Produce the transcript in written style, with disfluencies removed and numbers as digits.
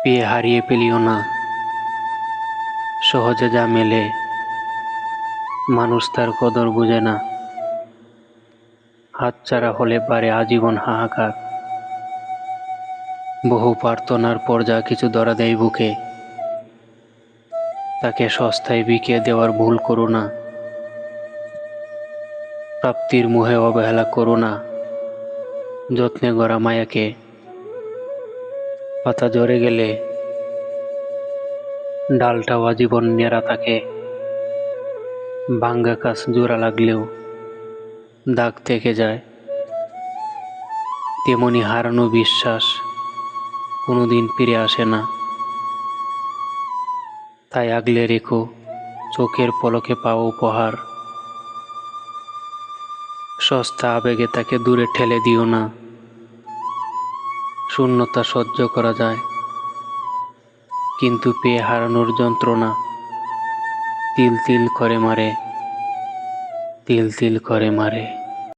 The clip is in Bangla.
পেয়ে হারিয়ে পেলিও না। সহজে যা মেলে মানুষ তার কদর বুঝে না। হাতছাড়া হলে পারে আজীবন হাহাকার। বহু প্রার্থনার পর যা কিছু ধরা দেয় বুকে, তাকে সস্তায় বিকিয়ে দেওয়ার ভুল করো না। প্রাপ্তির মুহে অবহেলা করো না। যত্নে গড়া মায়াকে পাতা ঝরে গেলে ডালটাও আজীবন নেড়া থাকে। ভাঙ্গা কাছ জোড়া লাগলেও দাগ থেকে যায়। তেমনি হারানো বিশ্বাস কোনোদিন ফিরে আসে না। তাই আগলে রেখো চোখের পলকে পাওয়া উপহার। সস্তা আবেগে তাকে দূরে ঠেলে দিও না। শূন্যতা সহ্য করা যায়, কিন্তু পেয়ে হারানোর যন্ত্রণা তিল তিল করে মারে, তিল তিল করে মারে।